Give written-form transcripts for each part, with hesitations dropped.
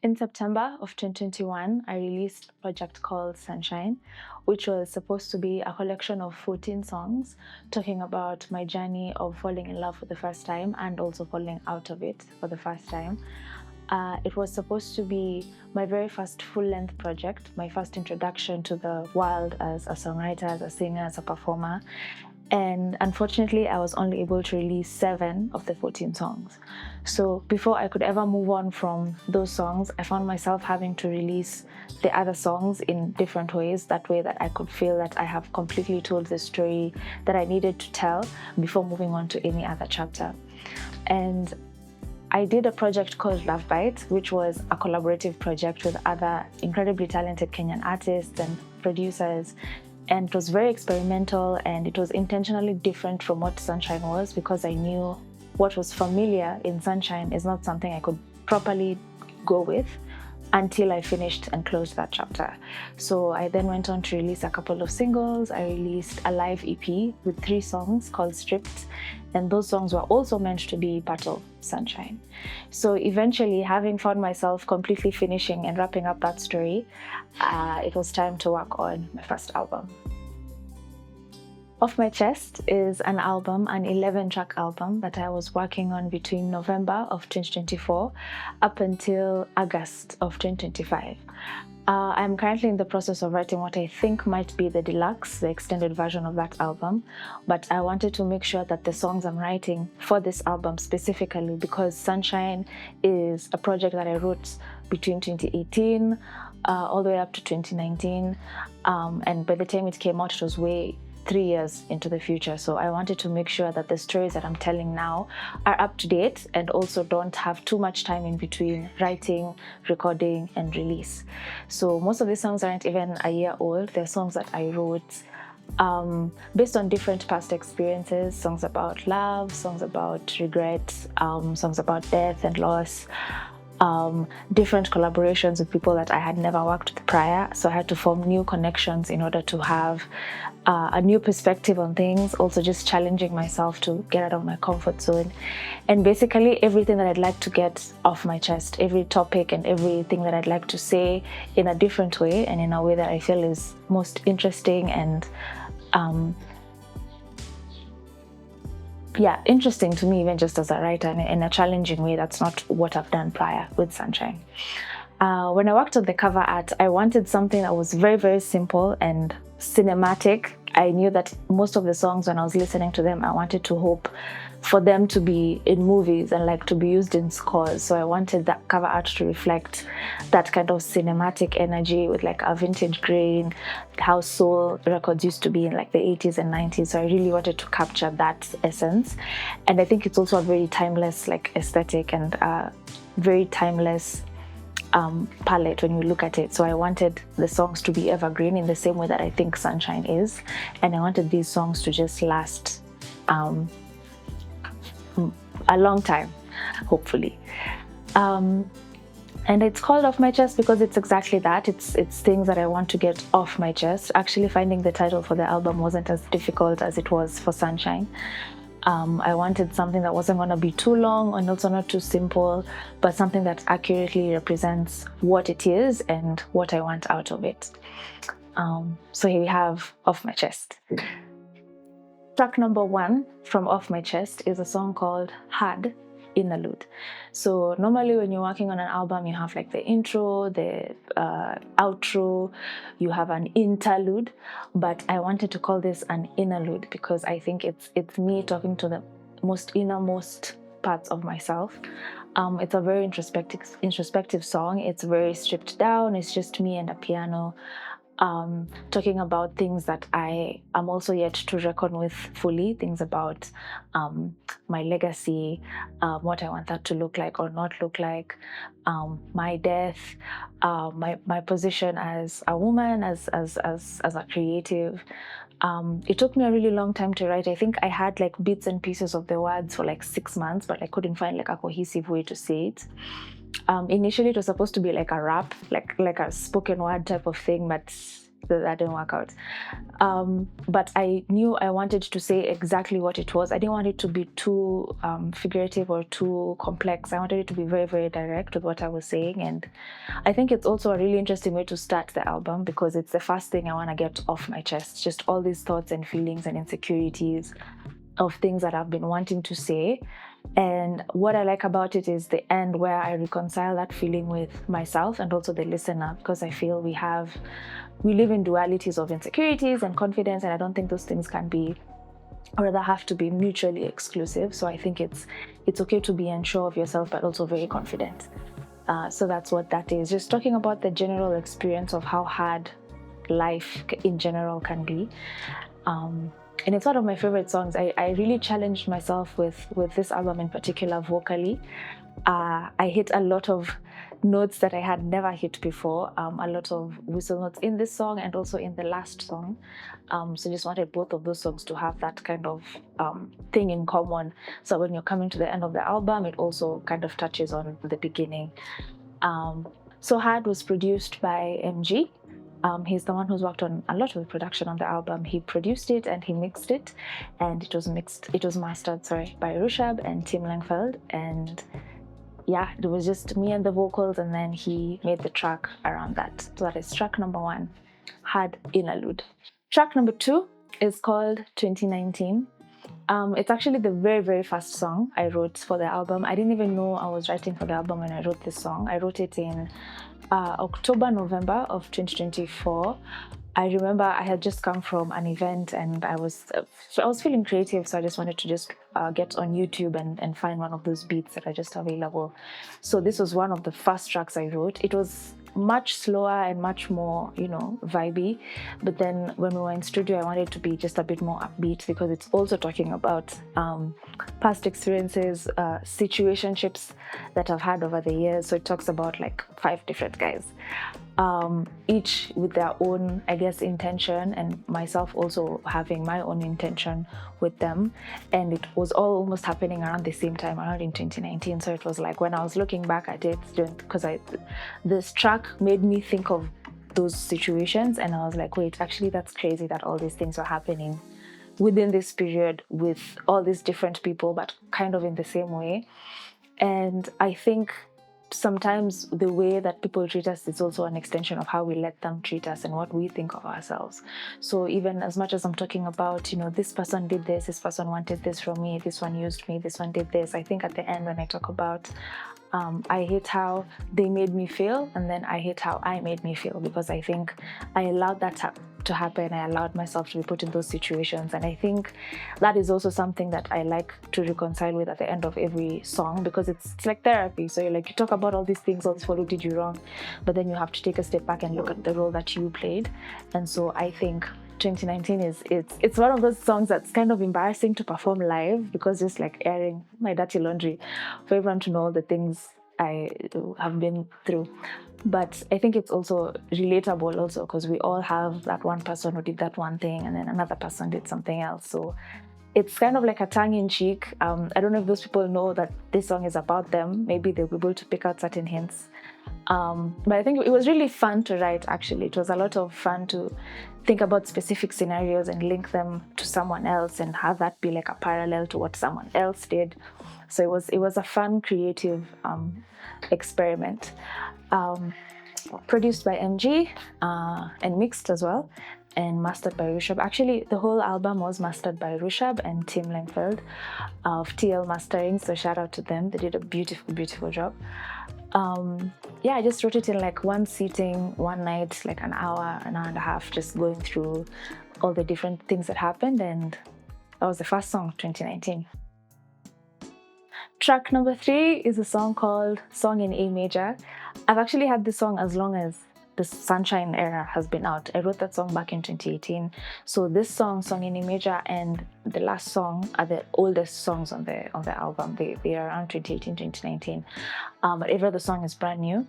In September of 2021, I released a project called Sunshine, which was supposed to be a collection of 14 songs talking about my journey of falling in love for the first time and also falling out of it for the first time. It was supposed to be my very first full-length project, my first introduction to the world as a songwriter, as a singer, as a performer. And unfortunately, I was only able to release 7 of the 14 songs. So before I could ever move on from those songs, I found myself having to release the other songs in different ways. That way that I could feel that I have completely told the story that I needed to tell before moving on to any other chapter. And I did a project called Love Bites, which was a collaborative project with other incredibly talented Kenyan artists and producers. And it was very experimental, and it was intentionally different from what Sunshine was, because I knew what was familiar in Sunshine is not something I could properly go with until I finished and closed that chapter. So I then went on to release a couple of singles. I released a live EP with 3 songs called Stripped, and those songs were also meant to be part of Sunshine. So eventually, having found myself completely finishing and wrapping up that story, it was time to work on my first album. Off My Chest is an album, an 11-track album that I was working on between November of 2024 up until August of 2025. I'm currently in the process of writing what I think might be the deluxe, the extended version of that album, but I wanted to make sure that the songs I'm writing for this album specifically, because Sunshine is a project that I wrote between 2018 all the way up to 2019, and by the time it came out, it was 3 years into the future. So I wanted to make sure that the stories that I'm telling now are up to date and also don't have too much time in between writing, recording, and release. So most of these songs aren't even a year old. They're songs that I wrote based on different past experiences, songs about love, songs about regret, songs about death and loss. Different collaborations with people that I had never worked with prior. So I had to form new connections in order to have a new perspective on things, also just challenging myself to get out of my comfort zone. And basically everything that I'd like to get off my chest, every topic and everything that I'd like to say in a different way and in a way that I feel is most interesting and interesting to me, even just as a writer, in a challenging way. That's not what I've done prior with Sunshine. When I worked on the cover art, I wanted something that was very, very simple and cinematic. I knew that most of the songs, when I was listening to them, I wanted to hope for them to be in movies and like to be used in scores. So I wanted that cover art to reflect that kind of cinematic energy with like a vintage grain, how soul records used to be in like the 80s and 90s. So I really wanted to capture that essence. And I think it's also a very timeless like aesthetic and very timeless palette when you look at it. So I wanted the songs to be evergreen in the same way that I think Sunshine is. And I wanted these songs to just last a long time, hopefully. And it's called Off My Chest because it's exactly that. It's things that I want to get off my chest. Actually, finding the title for the album wasn't as difficult as it was for Sunshine. I wanted something that wasn't going to be too long and also not too simple, but something that accurately represents what it is and what I want out of it. So here we have Off My Chest. Track number 1 from Off My Chest is a song called Hard, Innerlude. So normally when you're working on an album, you have like the intro, the outro, you have an interlude, but I wanted to call this an interlude because I think it's me talking to the most innermost parts of myself. It's a very introspective song. It's very stripped down. It's just me and a piano. Talking about things that I am also yet to reckon with fully, things about my legacy, what I want that to look like or not look like, my death, my position as a woman, as a creative. It took me a really long time to write. I think I had like bits and pieces of the words for like 6 months, but I couldn't find like a cohesive way to say it. Initially, it was supposed to be like a rap, like a spoken word type of thing, but so that didn't work out. But I knew I wanted to say exactly what it was. I didn't want it to be too figurative or too complex. I wanted it to be very, very direct with what I was saying. And I think it's also a really interesting way to start the album because it's the first thing I want to get off my chest. Just all these thoughts and feelings and insecurities of things that I've been wanting to say. And what I like about it is the end where I reconcile that feeling with myself and also the listener, because I feel we live in dualities of insecurities and confidence, and I don't think those things can be, or rather have to be, mutually exclusive. So I think it's okay to be unsure of yourself but also very confident. So that's what that is. Just talking about the general experience of how hard life in general can be. And it's one of my favorite songs. I really challenged myself with this album in particular vocally. I hit a lot of notes that I had never hit before, a lot of whistle notes in this song and also in the last song. So just wanted both of those songs to have that kind of thing in common. So when you're coming to the end of the album, it also kind of touches on the beginning. So Hard was produced by MG. He's the one who's worked on a lot of the production on the album. He produced it and he mixed it, and it was mastered by Rushab and Tim Langfeld. And yeah, it was just me and the vocals, and then he made the track around that. So that is track number 1, Hard, Innerlude. Track number 2 is called 2019. It's actually the very, very first song I wrote for the album. I didn't even know I was writing for the album when I wrote this song. I wrote it in October, November of 2024. I remember I had just come from an event and I was feeling creative, so I just wanted to just get on YouTube and find one of those beats that are just available. So this was one of the first tracks I wrote. It was much slower and much more, vibey. But then when we were in studio, I wanted it to be just a bit more upbeat because it's also talking about past experiences, situationships that I've had over the years. So it talks about like 5 different guys, each with their own, I guess, intention, and myself also having my own intention with them. And it was all almost happening around the same time, around in 2019. So it was like when I was looking back at it, because this track made me think of those situations, and I was like, wait, actually that's crazy that all these things were happening within this period with all these different people, but kind of in the same way. And I think sometimes the way that people treat us is also an extension of how we let them treat us and what we think of ourselves. So even as much as I'm talking about, this person did this person wanted this from me, this one used me, this one did this, I think at the end when I talk about I hate how they made me feel, and then I hate how I made me feel, because I think I allowed that to happen. I allowed myself to be put in those situations, and I think that is also something that I like to reconcile with at the end of every song, because it's like therapy. So you talk about all these things, all this, what did you wrong, but then you have to take a step back and look at the role that you played. And so I think 2019 it's one of those songs that's kind of embarrassing to perform live, because just like airing my dirty laundry for everyone to know the things I have been through. But I think it's also relatable also, because we all have that one person who did that one thing and then another person did something else. So it's kind of like a tongue-in-cheek. I don't know if those people know that this song is about them. Maybe they'll be able to pick out certain hints. But I think it was really fun to write, actually. It was a lot of fun to think about specific scenarios and link them to someone else and have that be like a parallel to what someone else did. So it was a fun, creative experiment. Produced by MG and mixed as well, and mastered by Rushab. Actually, the whole album was mastered by Rushab and Tim Langfeld of TL Mastering, so shout out to them. They did a beautiful, beautiful job. I just wrote it in like one sitting, one night, like an hour and a half, just going through all the different things that happened, and that was the first song, 2019. Track number 3 is a song called Song in A Major. I've actually had this song as long as the Sunshine era has been out. I wrote that song back in 2018. So this song, Song in A Major, and the last song are the oldest songs on the album. They are around 2018, 2019. But every other song is brand new.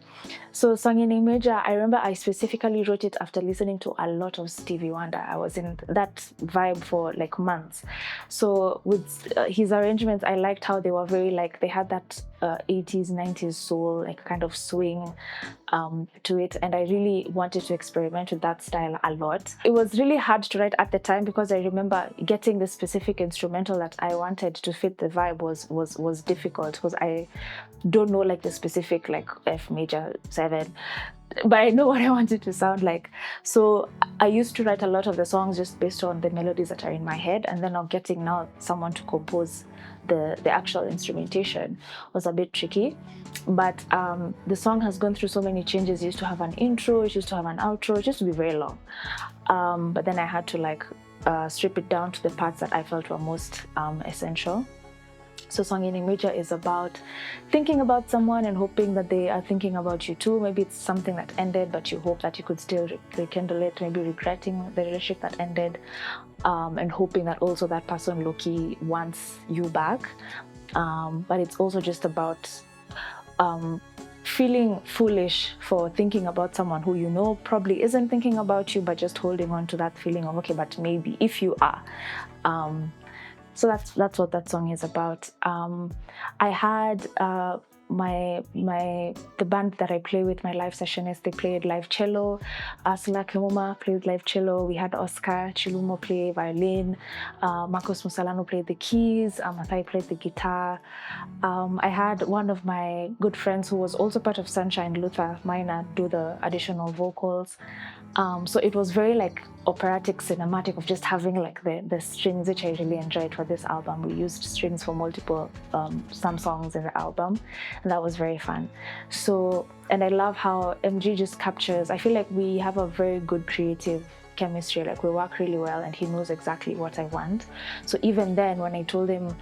So Song in A Major, I remember I specifically wrote it after listening to a lot of Stevie Wonder. I was in that vibe for like months. So with his arrangements, I liked how they were very like, they had that 80s, 90s soul, like kind of swing to it. And I really wanted to experiment with that style a lot. It was really hard to write at the time because I remember getting the specific instrumental that I wanted to fit the vibe was difficult because I don't know like the specific like F major 7, but I know what I wanted to sound like. So I used to write a lot of the songs just based on the melodies that are in my head, and then getting now someone to compose the actual instrumentation was a bit tricky. But the song has gone through so many changes. It used to have an intro, it used to have an outro, it used to be very long. But then I had to like strip it down to the parts that I felt were most essential. So Song in A Major is about thinking about someone and hoping that they are thinking about you too. Maybe it's something that ended, but you hope that you could still rekindle it. Maybe regretting the relationship that ended, and hoping that also that person low-key wants you back. But it's also just about feeling foolish for thinking about someone who you know probably isn't thinking about you, but just holding on to that feeling of, okay, but maybe if you are. So that's what that song is about. I had the band that I play with, my live sessionists, they played live cello. Sitaki Mwingine played live cello. We had Oscar Chilumo play violin. Marcos Musalano played the keys. Mathai played the guitar. I had one of my good friends who was also part of Sunshine, Luther Minor, do the additional vocals. So it was very like operatic, cinematic of just having like the strings, which I really enjoyed for this album. We used strings for multiple some songs in the album, and that was very fun. So, and I love how MG just captures, I feel like we have a very good creative chemistry, like we work really well and he knows exactly what I want. So even then when I told him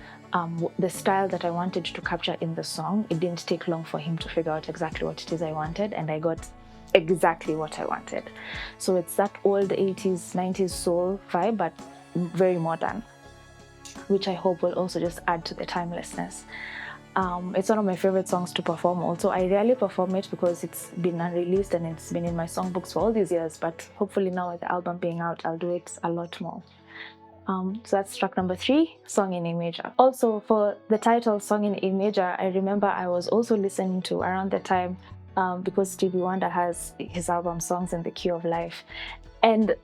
the style that I wanted to capture in the song, it didn't take long for him to figure out exactly what it is I wanted, and I got exactly what I wanted. So it's that old 80s, 90s soul vibe, but very modern, which I hope will also just add to the timelessness. It's one of my favorite songs to perform also. I rarely perform it because it's been unreleased and it's been in my songbooks for all these years, but hopefully now with the album being out, I'll do it a lot more. So that's track number 3, Song in A Major. Also for the title Song in A Major, I remember I was also listening to around the time because Stevie Wonder has his album Songs in the Key of Life. And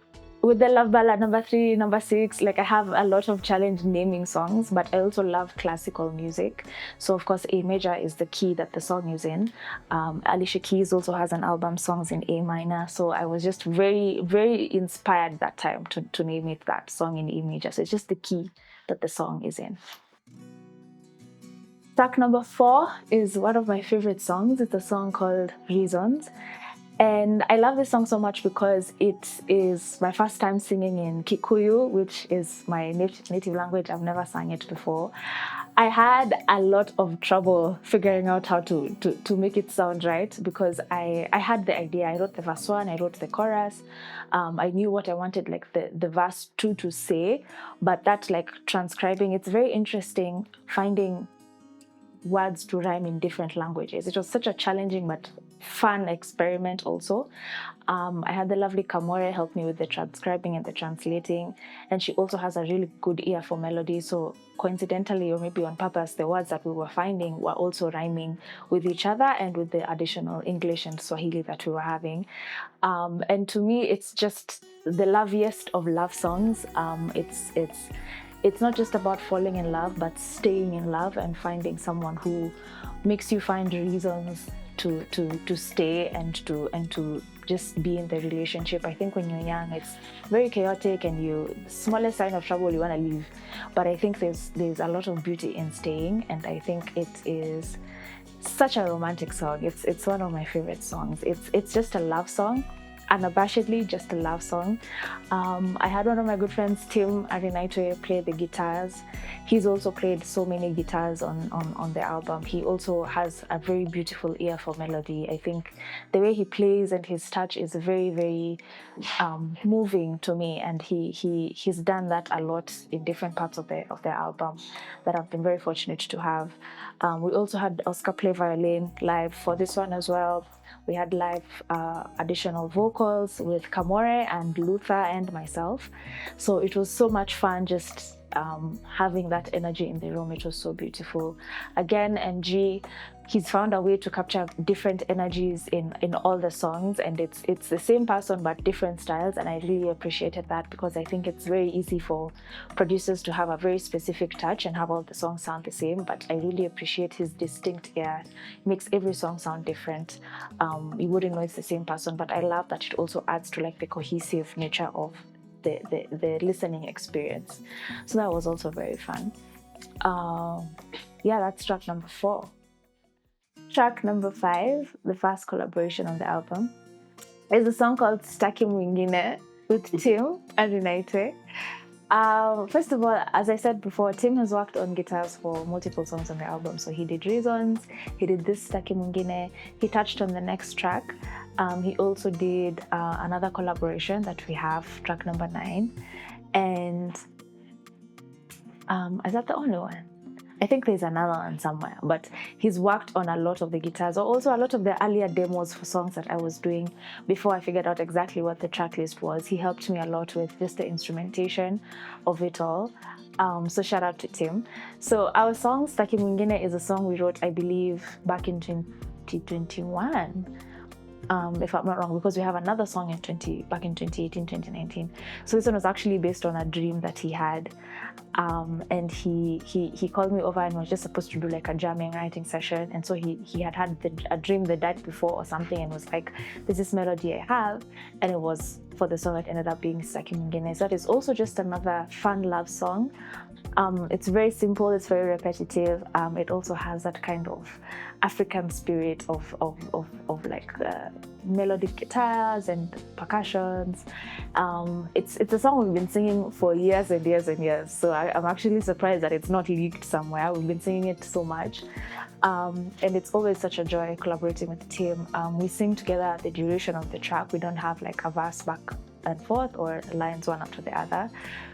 with the Love Ballad number 3, number 6, like I have a lot of challenge naming songs, but I also love classical music. So of course A major is the key that the song is in. Alicia Keys also has an album Songs in A minor. So I was just very, very inspired that time to name it that, Song in A major. So it's just the key that the song is in. Track number 4 is one of my favorite songs. It's a song called Reasons. And I love this song so much because it is my first time singing in Kikuyu, which is my native language. I've never sang it before. I had a lot of trouble figuring out how to make it sound right because I had the idea. I wrote the verse 1, I wrote the chorus. I knew what I wanted like the verse 2 to say, but that like transcribing, it's very interesting finding words to rhyme in different languages. It was such a challenging but fun experiment also. I had the lovely Kamore help me with the transcribing and the translating, and she also has a really good ear for melody, so coincidentally or maybe on purpose, the words that we were finding were also rhyming with each other and with the additional English and Swahili that we were having. And to me, it's just the loveliest of love songs. It's not just about falling in love, but staying in love and finding someone who makes you find reasons to stay and to just be in the relationship. I think when you're young, it's very chaotic and the smallest sign of trouble, you want to leave. But I think there's a lot of beauty in staying, and I think it is such a romantic song. It's one of my favorite songs. It's just a love song. unabashedly just a love song. I had one of my good friends, Tim Arinaitwe, play the guitars. He's also played so many guitars on the album. He also has a very beautiful ear for melody. I think the way he plays and his touch is very, very moving to me, and he's done that a lot in different parts of the album that I've been very fortunate to have. We also had Oscar play violin live for this one as well. We had live additional vocals with Kamore and Luther and myself. So it was so much fun just having that energy in the room. It was so beautiful. Again, MG, he's found a way to capture different energies in all the songs, and it's the same person but different styles, and I really appreciated that because I think it's very easy for producers to have a very specific touch and have all the songs sound the same, but I really appreciate his distinct ear. It makes every song sound different. You wouldn't know it's the same person, but I love that it also adds to like the cohesive nature of the listening experience. So that was also very fun. Yeah, that's track number 4. Track number 5, the first collaboration on the album, is a song called Sitaki Mwingine with Tim Arinaitwe. First of all, as I said before, Tim has worked on guitars for multiple songs on the album. So he did Reasons, he did this Sitaki Mwingine, he touched on the next track. He also did another collaboration that we have, track number 9. And is that the only one? I think there's another one somewhere, but he's worked on a lot of the guitars, or also a lot of the earlier demos for songs that I was doing before I figured out exactly what the track list was. He helped me a lot with just the instrumentation of it all. So shout out to Tim. So our song Sitaki Mwingine is a song we wrote, I believe, back in 2021. If I'm not wrong, because we have another song back in 2018, 2019. So this one was actually based on a dream that he had. And he called me over and was just supposed to do like a jamming writing session. And so he had a dream the night before or something, and was like, this is melody I have. And it was for the song that ended up being Sitaki Mwingine. So that is also just another fun love song. It's very simple, it's very repetitive. It also has that kind of African spirit of like melodic guitars and percussions. It's a song we've been singing for years and years and years. So I'm actually surprised that it's not leaked somewhere. We've been singing it so much. And it's always such a joy collaborating with the team. We sing together the duration of the track. We don't have like a verse back and forth or lines one after the other.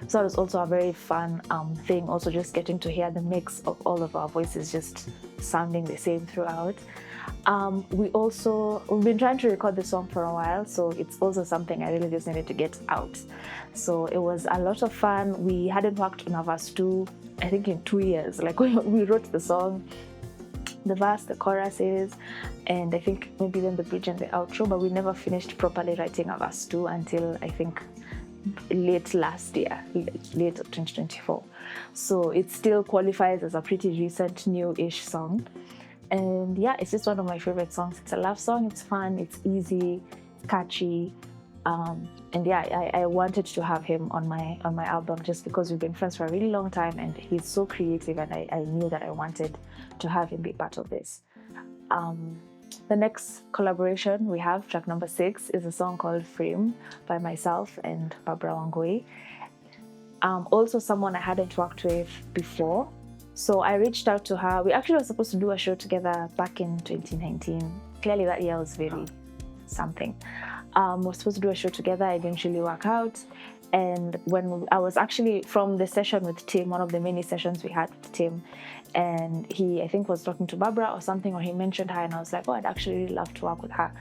So it was also a very fun thing, also just getting to hear the mix of all of our voices just sounding the same throughout. We've been trying to record the song for a while, so it's also something I really just needed to get out. So it was a lot of fun. We hadn't worked on a verse 2, I think in 2 years. Like we wrote the song, the verse, the choruses, and I think maybe then the bridge and the outro, but we never finished properly writing a verse 2 until I think late last year, late 2024. So it still qualifies as a pretty recent new-ish song. And yeah, it's just one of my favorite songs. It's a love song, it's fun, it's easy, it's catchy. And yeah, I wanted to have him on my album just because we've been friends for a really long time, and he's so creative, and I knew that I wanted to have him be part of this. The next collaboration we have, track number 6, is a song called Frame by myself and Barbara Wangui. Also someone I hadn't worked with before. So I reached out to her. We actually were supposed to do a show together back in 2019. Clearly that year was very something. We were supposed to do a show together. I didn't really work out. And when I was actually from the session with Tim, one of the many sessions we had with Tim, and he, I think, was talking to Barbara or something, or he mentioned her, and I was like, oh, I'd actually really love to work with her.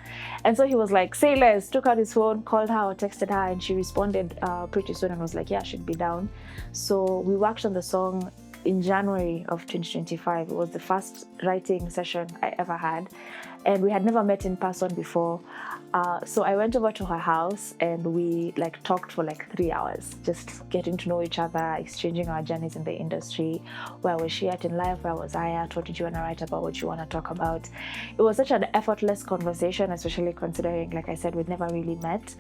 And so he was like, say less, took out his phone, called her or texted her, and she responded pretty soon and was like, yeah, she'd be down. So we worked on the song in January of 2025. It was the first writing session I ever had, and we had never met in person before. So I went over to her house and we talked for 3 hours, just getting to know each other, exchanging our journeys in the industry. Where was she at in life? Where was I at? What did you want to write about? What you want to talk about? It was such an effortless conversation, especially considering, like I said, we'd never really met.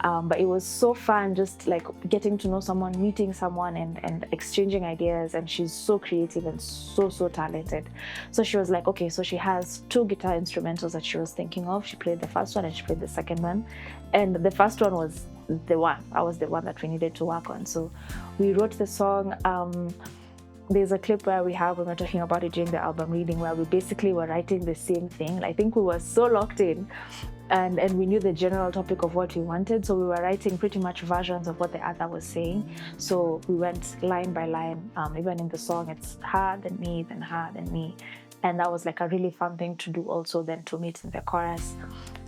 But it was so fun, just getting to know someone, meeting someone, and exchanging ideas. And she's so creative and so talented. So she was like, okay, so she has 2 guitar instruments instrumentals that she was thinking of. She played the first one and she played the second one. And the first one was the one. I was the one that we needed to work on. So we wrote the song. There's a clip where we were talking about it during the album reading, where we basically were writing the same thing. I think we were so locked in, and we knew the general topic of what we wanted. So we were writing pretty much versions of what the other was saying. So we went line by line. Even in the song, it's her, then me, then her, then me. And that was like a really fun thing to do also, then to meet in the chorus.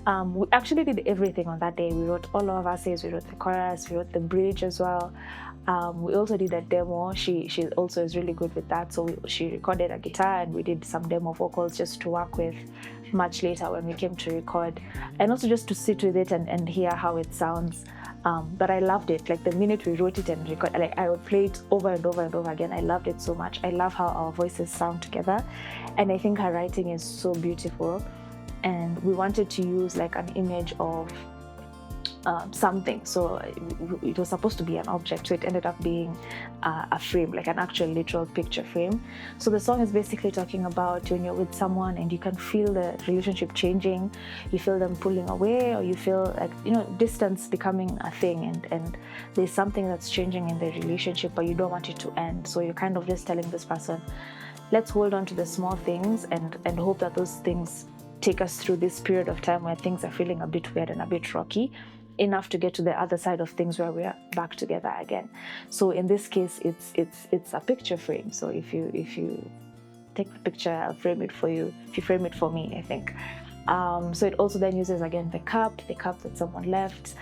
We actually did everything on that day. We wrote all of our verses, we wrote the chorus, we wrote the bridge as well. We also did a demo. She also is really good with that. So she recorded a guitar and we did some demo vocals just to work with much later when we came to record. And also just to sit with it and hear how it sounds. But I loved it. Like the minute we wrote it and recorded, like I would play it over and over and over again. I loved it so much. I love how our voices sound together. And I think her writing is so beautiful. And we wanted to use like an image of something. So it was supposed to be an object, so it ended up being a frame, like an actual literal picture frame. So the song is basically talking about when you're with someone and you can feel the relationship changing, you feel them pulling away, or you feel like, distance becoming a thing, and there's something that's changing in the relationship, but you don't want it to end. So you're kind of just telling this person, let's hold on to the small things and hope that those things take us through this period of time where things are feeling a bit weird and a bit rocky, enough to get to the other side of things where we are back together again. So in this case, it's a picture frame. So if you take the picture, I'll frame it for you. If you frame it for me, I think. So it also then uses again the cup that someone left.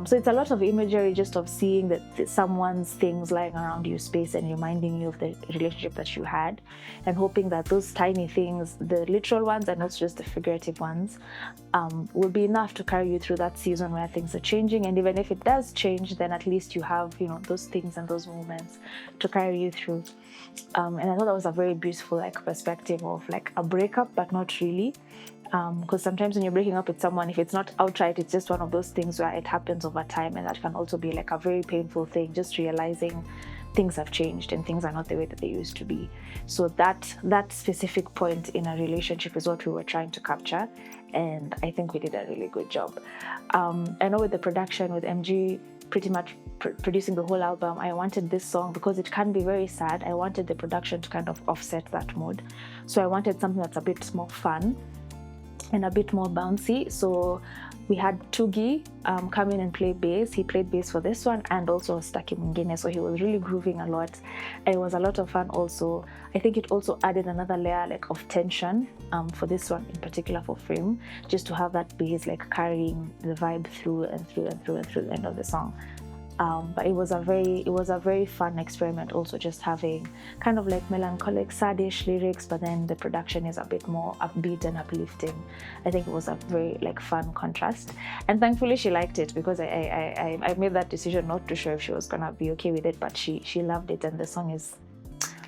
So it's a lot of imagery just of seeing that someone's things lying around you, space, and reminding you of the relationship that you had, and hoping that those tiny things, the literal ones and also just the figurative ones, will be enough to carry you through that season where things are changing. And even if it does change, then at least you have, those things and those moments to carry you through. And I thought that was a very beautiful perspective of a breakup, but not really. Because sometimes when you're breaking up with someone, if it's not outright, it's just one of those things where it happens over time, and that can also be a very painful thing, just realizing things have changed and things are not the way that they used to be. So that specific point in a relationship is what we were trying to capture, and I think we did a really good job. I know with the production, with MG pretty much producing the whole album, I wanted this song, because it can be very sad, I wanted the production to kind of offset that mood. So I wanted something that's a bit more fun and a bit more bouncy. So we had Tugi come in and play bass. He played bass for this one, and also Sitaki Mwingine. So he was really grooving a lot. It was a lot of fun also. I think it also added another layer of tension for this one in particular, for Frame, just to have that bass carrying the vibe through and through and through and through the end of the song. But it was a very fun experiment also, just having kind of melancholic, saddish lyrics, but then the production is a bit more upbeat and uplifting. I think it was a very fun contrast, and thankfully she liked it, because I made that decision not too sure if she was gonna be okay with it, but she loved it, and the song is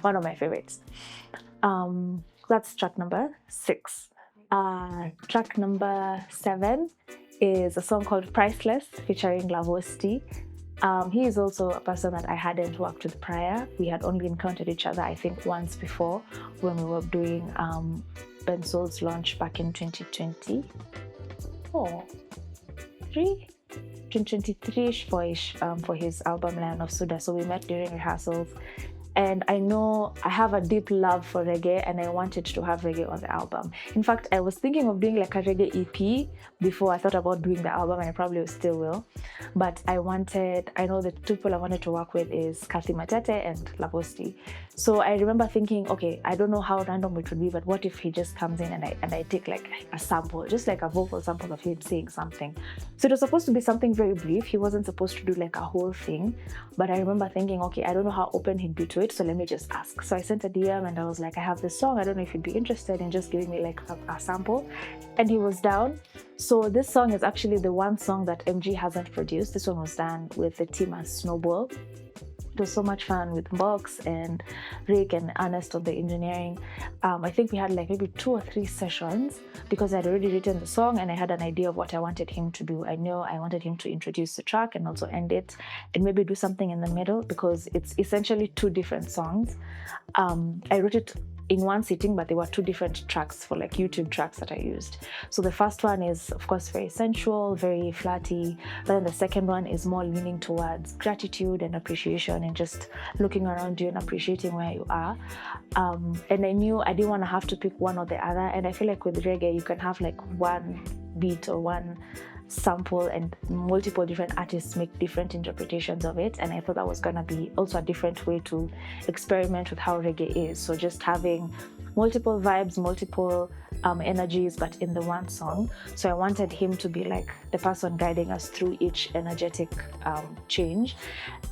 one of my favorites. That's track number 6. Track number 7 is a song called Priceless featuring Lavosti. He is also a person that I hadn't worked with prior. We had only encountered each other, I think, once before, when we were doing Ben Soul's launch back in 2023-ish for his album Lion of Suda. So we met during rehearsals. And I know I have a deep love for reggae, and I wanted to have reggae on the album. In fact, I was thinking of doing a reggae EP before I thought about doing the album, and I probably still will. But I know the two people I wanted to work with is Kathy Matete and Lavosti. So I remember thinking, okay, I don't know how random it would be, but what if he just comes in and I take a sample, just a vocal sample of him saying something. So it was supposed to be something very brief. He wasn't supposed to do a whole thing. But I remember thinking, okay, I don't know how open he'd be to it, so let me just ask. So I sent a DM and I was like, I have this song, I don't know if you'd be interested in just giving me a sample. And he was down. So this song is actually the one song that MG hasn't produced. This one was done with the team as Snowball. It was so much fun with Box and Rick and Ernest on the engineering. I think we had maybe 2 or 3 sessions, because I had already written the song and I had an idea of what I wanted him to do. I know I wanted him to introduce the track and also end it, and maybe do something in the middle, because it's essentially 2 different songs. I wrote it in one sitting, but they were 2 different tracks for like YouTube tracks that I used. So the first one is of course very sensual, very flatty, but then the second one is more leaning towards gratitude and appreciation and just looking around you and appreciating where you are. And I knew I didn't want to have to pick one or the other, and I feel like with reggae you can have like one beat or one sample and multiple different artists make different interpretations of it, and I thought that was going to be also a different way to experiment with how reggae is. So just having multiple vibes, multiple energies, but in the one song. So I wanted him to be like the person guiding us through each energetic change.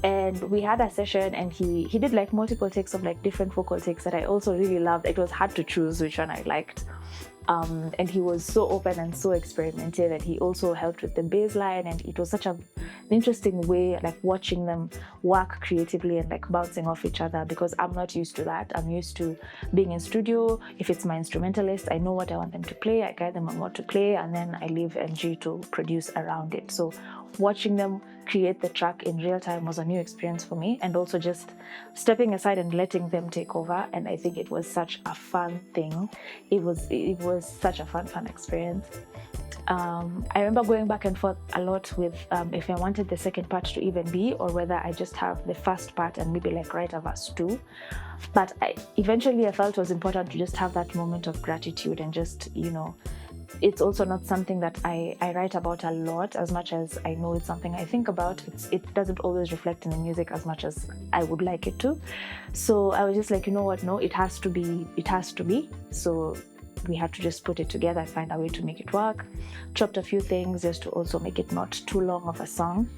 And we had a session, and he did like multiple takes of like different vocal takes that I also really loved. It was hard to choose which one I liked. And he was so open and so experimental, and he also helped with the bass line, and it was such an interesting way, like watching them work creatively and like bouncing off each other, because I'm not used to that. I'm used to being in studio. If it's my instrumentalist, I know what I want them to play, I guide them on what to play, and then I leave MG to produce around it. So watching them create the track in real time was a new experience for me, and also just stepping aside and letting them take over. And I think it was such a fun thing. It was such a fun experience. I remember going back and forth a lot with if I wanted the second part to even be, or whether I just have the first part and maybe like write a verse 2. But eventually I felt it was important to just have that moment of gratitude, and just, you know, it's also not something that I write about a lot, as much as I know it's something I think about. It doesn't always reflect in the music as much as I would like it to. So I was just like, you know what, no, it has to be. So we had to just put it together and find a way to make it work. Chopped a few things just to also make it not too long of a song.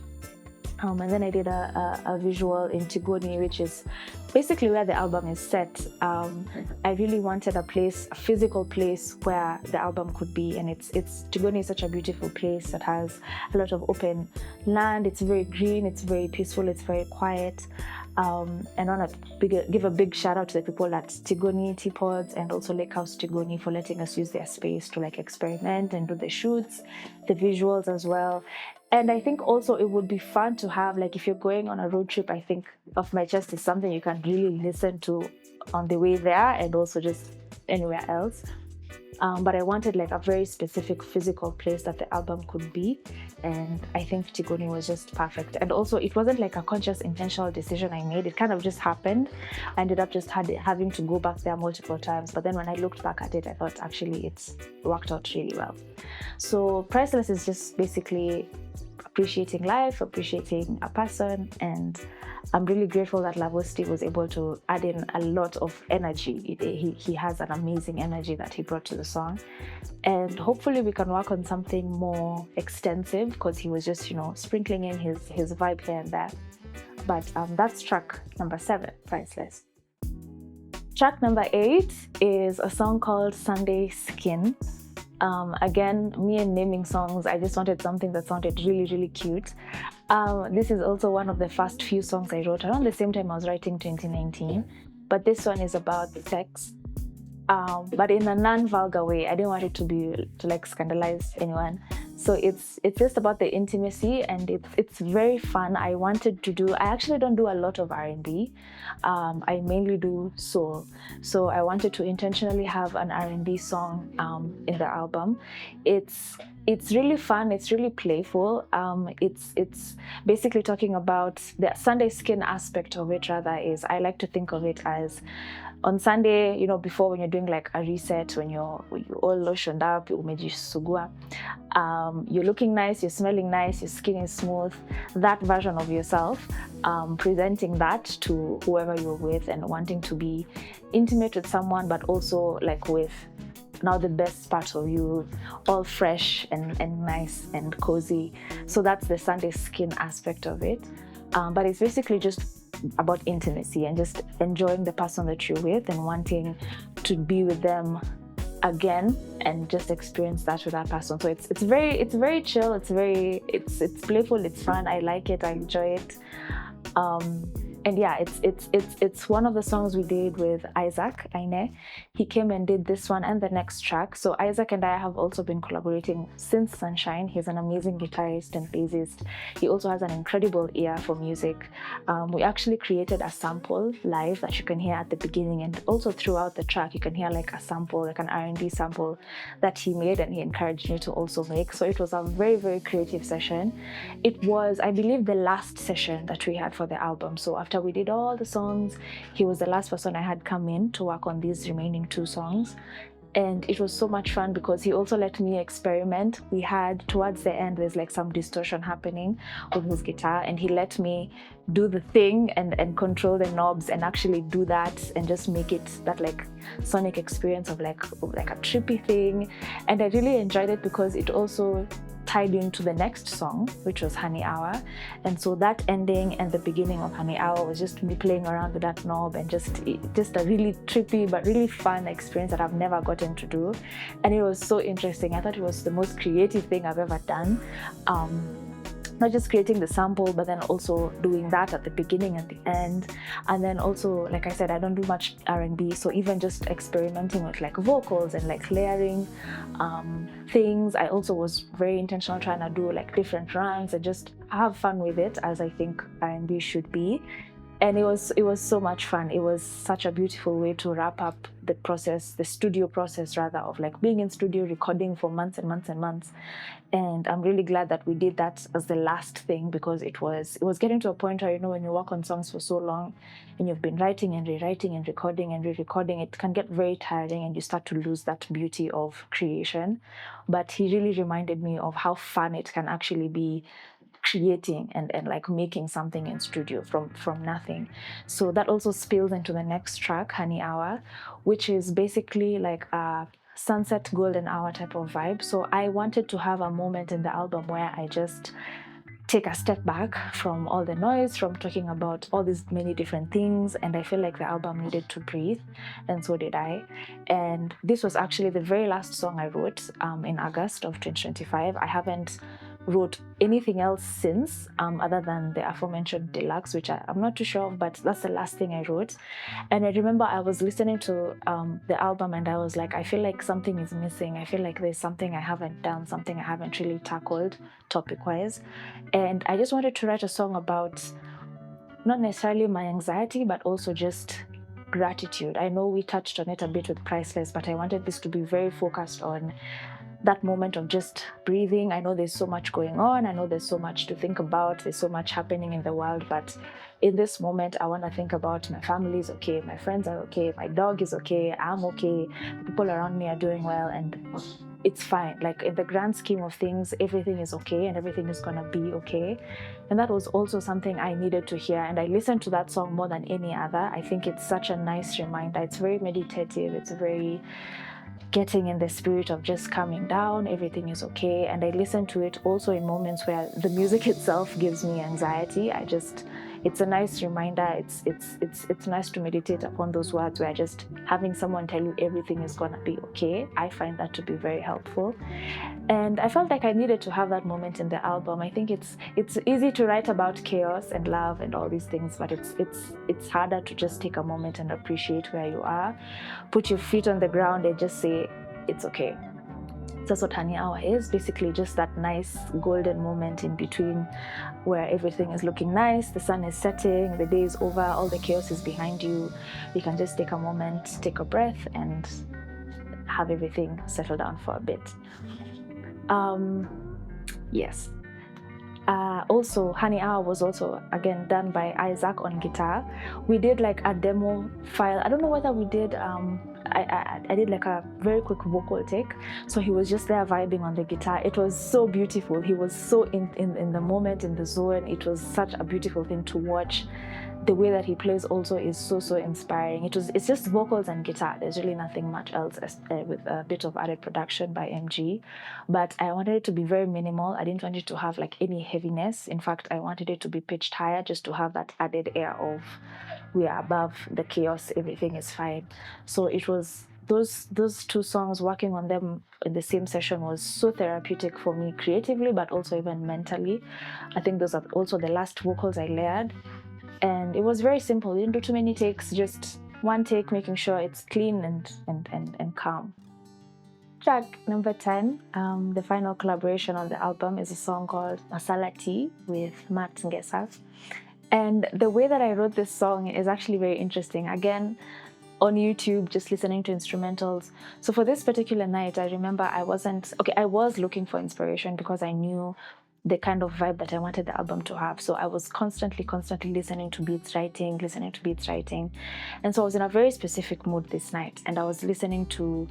And then I did a visual in Tigoni, which is basically where the album is set. I really wanted a physical place where the album could be, and Tigoni is such a beautiful place that has a lot of open land. It's very green, it's very peaceful, it's very quiet. And I want to give a big shout out to the people at Tigoni Teapods and also Lake House Tigoni for letting us use their space to like experiment and do the shoots, the visuals as well. And I think also it would be fun to have, like, if you're going on a road trip, I think Off My Chest is something you can really listen to on the way there and also just anywhere else. But I wanted like a very specific physical place that the album could be. And I think Tigoni was just perfect. And also it wasn't like a conscious, intentional decision I made. It kind of just happened. I ended up just having to go back there multiple times. But then when I looked back at it, I thought actually it's worked out really well. So Priceless is just basically appreciating life, appreciating a person, and I'm really grateful that Lavosti was able to add in a lot of energy. He has an amazing energy that he brought to the song, and hopefully we can work on something more extensive, because he was just, you know, sprinkling in his vibe here and there. But that's track number 7, Priceless. Track number 8 is a song called Sunday Skin. Again, me and naming songs, I just wanted something that sounded really, really cute. This is also one of the first few songs I wrote around the same time I was writing 2019. But this one is about sex, but in a non-vulgar way. I didn't want it to like scandalize anyone. So it's just about the intimacy, and it's very fun. I actually don't do a lot of R&B. I mainly do soul. So I wanted to intentionally have an R&B song in the album. It's really fun. It's really playful. It's basically talking about the Sunday skin aspect of it. Rather, is I like to think of it as on Sunday, you know, before, when you're doing like a reset, when you're all lotioned up, umejisugua, you're looking nice, you're smelling nice, your skin is smooth. That version of yourself, presenting that to whoever you're with and wanting to be intimate with someone, but also like with now the best part of you, all fresh and nice and cozy. So that's the Sunday skin aspect of it. But it's basically just about intimacy and just enjoying the person that you're with and wanting to be with them again and just experience that with that person. So it's very chill, it's playful, it's fun. I like it, I enjoy it. And yeah, it's one of the songs we did with Isaac Aine. He came and did this one and the next track. So Isaac and I have also been collaborating since Sunshine. He's an amazing guitarist and bassist. He also has an incredible ear for music. We actually created a sample live that you can hear at the beginning, and also throughout the track you can hear like a sample, like an R&B sample that he made, and he encouraged me to also make. So it was a very, very creative session. It was, I believe, the last session that we had for the album. So after we did all the songs, he was the last person I had come in to work on these remaining 2 songs. And it was so much fun because he also let me experiment. We had, towards the end, there's like some distortion happening with his guitar, and he let me do the thing and control the knobs and actually do that and just make it that like sonic experience of like a trippy thing. And I really enjoyed it because it also tied into the next song, which was Honey Hour. And so that ending and the beginning of Honey Hour was just me playing around with that knob, and just a really trippy but really fun experience that I've never gotten to do. And it was so interesting. I thought it was the most creative thing I've ever done. Not just creating the sample, but then also doing that at the beginning and the end. And then also, like I said, I don't do much R&B, so even just experimenting with like vocals and like layering things. I also was very intentional trying to do like different runs and just have fun with it, as I think R&B should be. And it was so much fun. It was such a beautiful way to wrap up the process, the studio process rather, of like being in studio recording for months and months and months. And I'm really glad that we did that as the last thing, because it was getting to a point where, you know, when you work on songs for so long and you've been writing and rewriting and recording and re-recording, it can get very tiring and you start to lose that beauty of creation. But he really reminded me of how fun it can actually be creating and like making something in studio from nothing. So that also spills into the next track, Honey Hour, which is basically like a sunset golden hour type of vibe. So I wanted to have a moment in the album where I just take a step back from all the noise, from talking about all these many different things, and I feel like the album needed to breathe, and so did I. And this was actually the very last song I wrote in August of 2025. I haven't wrote anything else since, other than the aforementioned Deluxe, which I'm not too sure of, but that's the last thing I wrote. And I remember I was listening to the album and I was like, I feel like something is missing. I feel like there's something I haven't done, something I haven't really tackled topic-wise. And I just wanted to write a song about not necessarily my anxiety, but also just gratitude. I know we touched on it a bit with Priceless, but I wanted this to be very focused on that moment of just breathing. I know there's so much going on. I know there's so much to think about. There's so much happening in the world. But in this moment, I want to think about my family is okay, my friends are okay, my dog is okay, I'm okay, the people around me are doing well, and it's fine. Like in the grand scheme of things, everything is okay and everything is going to be okay. And that was also something I needed to hear. And I listened to that song more than any other. I think it's such a nice reminder. It's very meditative. It's very getting in the spirit of just calming down, everything is okay. And I listen to it also in moments where the music itself gives me anxiety. It's a nice reminder. It's nice to meditate upon those words where just having someone tell you everything is gonna be okay. I find that to be very helpful. And I felt like I needed to have that moment in the album. I think it's easy to write about chaos and love and all these things, but it's harder to just take a moment and appreciate where you are, put your feet on the ground and just say, it's okay. That's what Honey Hour is, basically just that nice golden moment in between where everything is looking nice, the sun is setting, the day is over, all the chaos is behind you. You can just take a moment, take a breath, and have everything settle down for a bit. Yes. Also, Honey Hour was also, again, done by Isaac on guitar. We did like a demo file. I don't know whether we did, I did like a very quick vocal take. So he was just there vibing on the guitar. It was so beautiful. He was so in the moment, in the zone. It was such a beautiful thing to watch. The way that he plays also is so inspiring. It's just vocals and guitar. There's really nothing much else, with a bit of added production by MG. But I wanted it to be very minimal. I didn't want it to have like any heaviness. In fact, I wanted it to be pitched higher just to have that added air of we are above the chaos, everything is fine. So it was those 2 songs, working on them in the same session was so therapeutic for me creatively, but also even mentally. I think those are also the last vocals I layered. and it was very simple. We didn't do too many takes, just one take, making sure it's clean and calm. Track number 10, the final collaboration on the album, is a song called Masala Tea with Matt Ngesa. And the way that I wrote this song is actually very interesting. Again, on YouTube, just listening to instrumentals. So for this particular night, I remember I was looking for inspiration because I knew the kind of vibe that I wanted the album to have. So I was constantly listening to beats writing. And so I was in a very specific mood this night, and I was listening to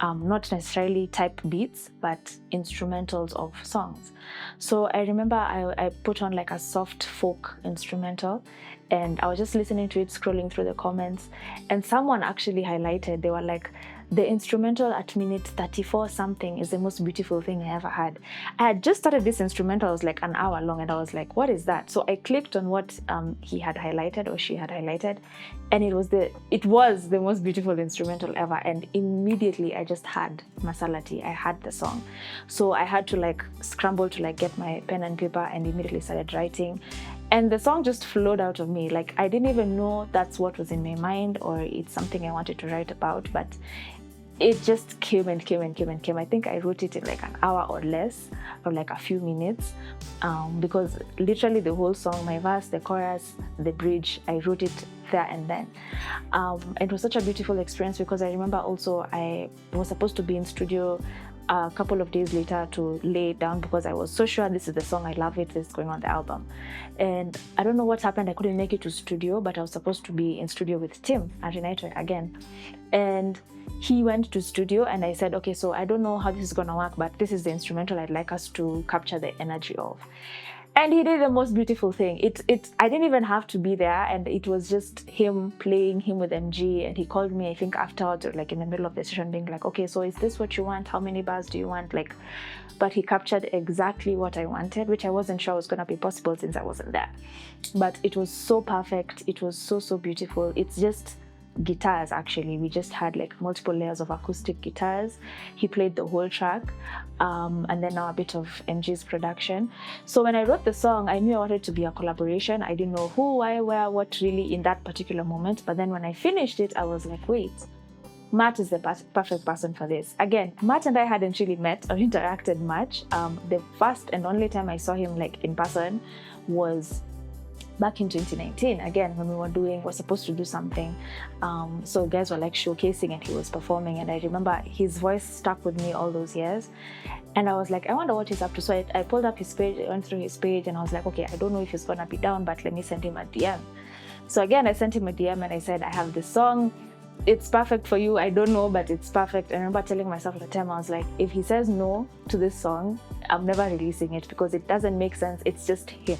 not necessarily type beats, but instrumentals of songs. So I remember I put on like a soft folk instrumental, and I was just listening to it, scrolling through the comments, and someone actually highlighted, they were like, the instrumental at minute 34 something is the most beautiful thing I ever had. I had just started this instrumental, it was like an hour long, and I was like, what is that? So I clicked on what he had highlighted, or she had highlighted, and it was the most beautiful instrumental ever. And immediately I just had Masala Tea, I had the song. So I had to like scramble to like get my pen and paper, and immediately started writing. And the song just flowed out of me. Like, I didn't even know that's what was in my mind, or it's something I wanted to write about, but it just came. I think I wrote it in like an hour or less, or like a few minutes, because literally the whole song, my verse, the chorus, the bridge, I wrote it there and then. It was such a beautiful experience, because I remember also I was supposed to be in studio a couple of days later to lay it down, because I was so sure this is the song, I love it, this is going on the album. And I don't know what happened, I couldn't make it to studio, but I was supposed to be in studio with Tim at United again. And he went to studio, and I said, okay, so I don't know how this is gonna work, but this is the instrumental I'd like us to capture the energy of. And he did the most beautiful thing. I didn't even have to be there, and it was just him playing, him with MG. And he called me, I think afterwards, or like in the middle of the session, being like, okay, so is this what you want? How many bars do you want? Like, but he captured exactly what I wanted, which I wasn't sure was gonna be possible since I wasn't there. But it was so perfect. It was so beautiful. It's just guitars, actually. We just had like multiple layers of acoustic guitars. He played the whole track, and then now a bit of MG's production. So when I wrote the song, I knew I wanted to be a collaboration. I didn't know who, why, where, what really in that particular moment. But then when I finished it, I was like, wait, Matt is the perfect person for this. Again, Matt and I hadn't really met or interacted much. The first and only time I saw him like in person was back in 2019, again, when we were supposed to do something. So guys were like showcasing, and he was performing, and I remember his voice stuck with me all those years. And I was like, I wonder what he's up to. So I pulled up his page, I went through his page, and I was like, okay, I don't know if he's gonna be down, but let me send him a DM. So again, I sent him a DM, and I said, I have this song, it's perfect for you. I don't know, but it's perfect. And I remember telling myself at the time, I was like, if he says no to this song, I'm never releasing it, because it doesn't make sense. It's just him.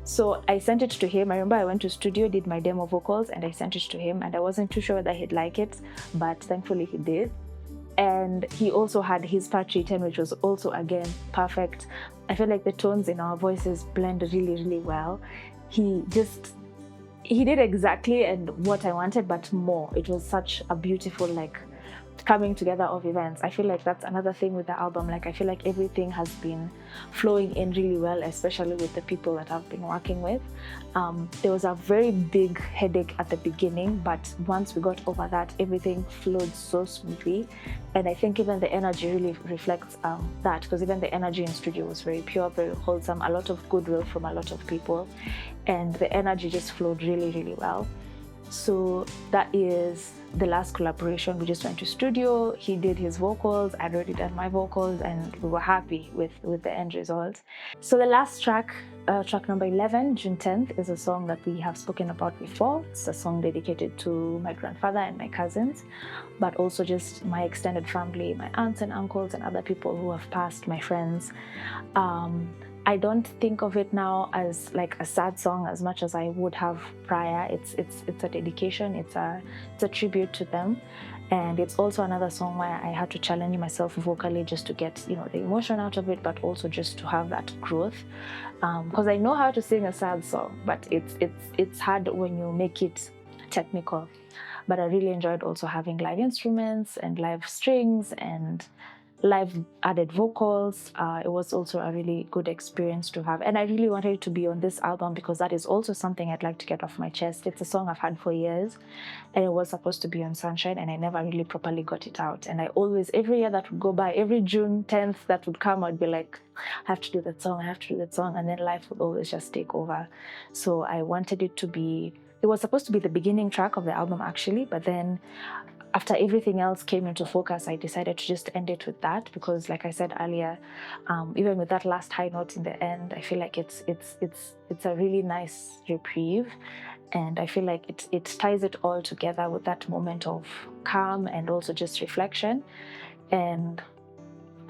So I sent it to him. I remember I went to studio, did my demo vocals, and I sent it to him, and I wasn't too sure whether he'd like it, but thankfully he did. And he also had his part written, which was also, again, perfect. I feel like the tones in our voices blend really well. He did exactly and what I wanted, but more. It was such a beautiful, like, coming together of events. I feel like that's another thing with the album. Like, I feel like everything has been flowing in really well, especially with the people that I've been working with. There was a very big headache at the beginning, but once we got over that, everything flowed so smoothly. And I think even the energy really reflects that, because even the energy in studio was very pure, very wholesome, a lot of goodwill from a lot of people, and the energy just flowed really well. So that is the last collaboration. We just went to studio, he did his vocals, I'd already done my vocals, and we were happy with the end result. So the last track, track number 11, June 10th, is a song that we have spoken about before. It's a song dedicated to my grandfather and my cousins, but also just my extended family, my aunts and uncles and other people who have passed, my friends. I don't think of it now as like a sad song as much as I would have prior. It's a dedication, it's a tribute to them. And it's also another song where I had to challenge myself vocally just to get, the emotion out of it, but also just to have that growth. Because I know how to sing a sad song, but it's hard when you make it technical. But I really enjoyed also having live instruments and live strings and live added vocals. It was also a really good experience to have. And I really wanted it to be on this album because that is also something I'd like to get off my chest. It's a song I've had for years, and it was supposed to be on Sunshine, and I never really properly got it out. And I always, every year that would go by, every June 10th that would come, I'd be like, I have to do that song, I have to do that song. And then life would always just take over. So I wanted it to be, it was supposed to be the beginning track of the album actually, but then after everything else came into focus, I decided to just end it with that because, like I said earlier, even with that last high note in the end, I feel like it's a really nice reprieve, and I feel like it ties it all together with that moment of calm and also just reflection. And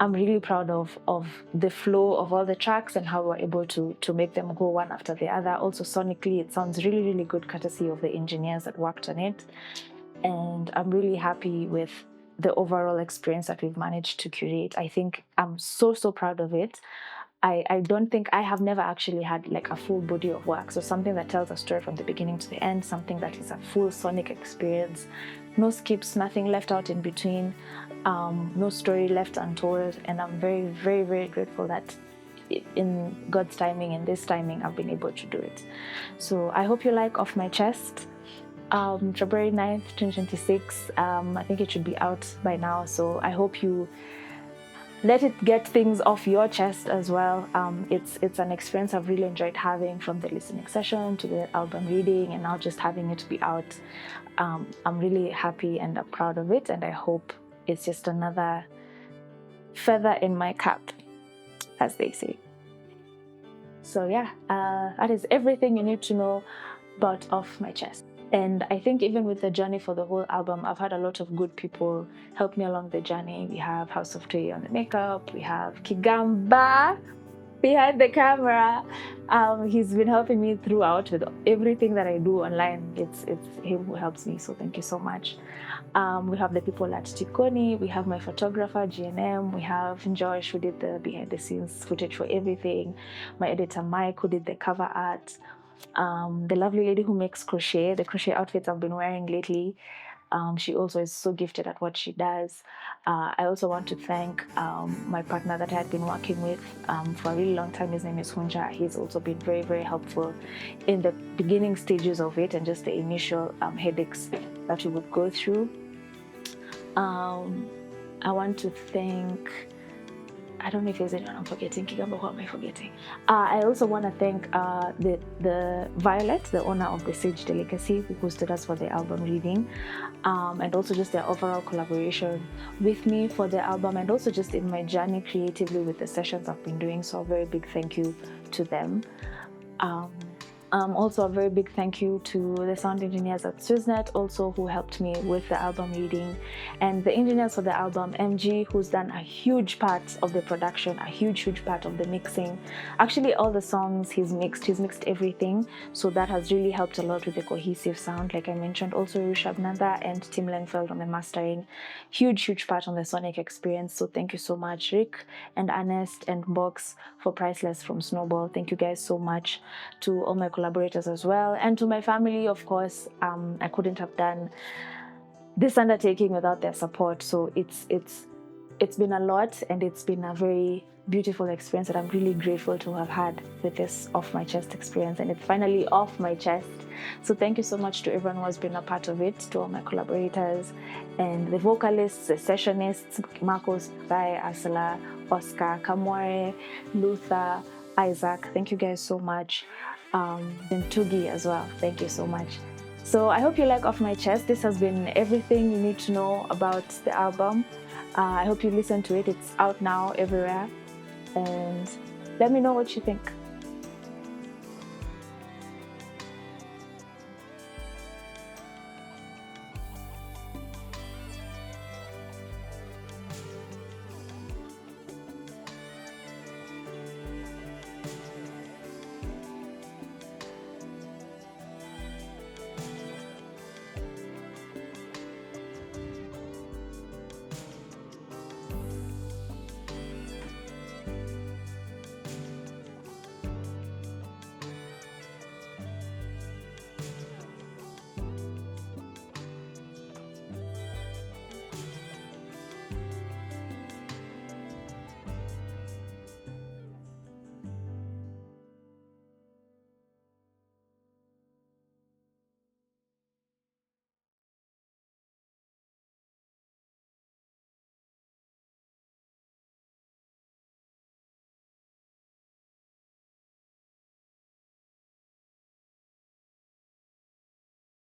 I'm really proud of the flow of all the tracks and how we're able to make them go one after the other. Also sonically, it sounds really, really good, courtesy of the engineers that worked on it. And I'm really happy with the overall experience that we've managed to curate. I think I'm so proud of it. I don't think I have never actually had like a full body of work. So something that tells a story from the beginning to the end, something that is a full sonic experience, no skips, nothing left out in between, no story left untold. And I'm very, very, very grateful that in God's timing, in this timing, I've been able to do it. So I hope you like Off My Chest. February 9th, 2026. I think it should be out by now. So I hope you let it get things off your chest as well. It's an experience I've really enjoyed having, from the listening session to the album reading and now just having it be out. I'm really happy and proud of it, and I hope it's just another feather in my cap, as they say. So yeah, that is everything you need to know about Off My Chest. And I think even with the journey for the whole album, I've had a lot of good people help me along the journey. We have House of Tway on the makeup. We have Kigamba behind the camera. He's been helping me throughout with everything that I do online. It's him who helps me, so thank you so much. We have the people at Tikoni. We have my photographer, GNM. We have Josh, who did the behind the scenes footage for everything. My editor, Mike, who did the cover art. The lovely lady who makes crochet, the crochet outfits I've been wearing lately. She also is so gifted at what she does. I also want to thank my partner that I had been working with for a really long time. His name is Hunja. He's also been very, very helpful in the beginning stages of it and just the initial headaches that we would go through. I want to thank, I don't know if there's anyone I'm forgetting. Kigamba, who am I forgetting? I also want to thank the Violet, the owner of the Sage Delicacy, who hosted us for the album reading, and also just their overall collaboration with me for the album, and also just in my journey creatively with the sessions I've been doing. So a very big thank you to them. Also a very big thank you to the sound engineers at Swissnet, also, who helped me with the album reading, and the engineers for the album, MG, who's done a huge part of the production, a huge part of the mixing. Actually, all the songs he's mixed everything, so that has really helped a lot with the cohesive sound. Like I mentioned, also Rishabh Nanda and Tim Lenfeld on the mastering, huge part on the sonic experience. So thank you so much, Rick and Ernest and Box for Priceless from Snowball. Thank you guys so much. To all my collaborators as well, and to my family, of course. I couldn't have done this undertaking without their support. So it's been a lot, and it's been a very beautiful experience that I'm really grateful to have had with this Off My Chest experience, and it's finally off my chest. So thank you so much to everyone who has been a part of it, to all my collaborators and the vocalists, the sessionists, Marcos, Thai, Asala, Oscar, Kamware, Luther, Isaac. Thank you guys so much. And Tugi as well. Thank you so much. So I hope you like Off My Chest. This has been everything you need to know about the album. I hope you listen to it. It's out now everywhere. And let me know what you think.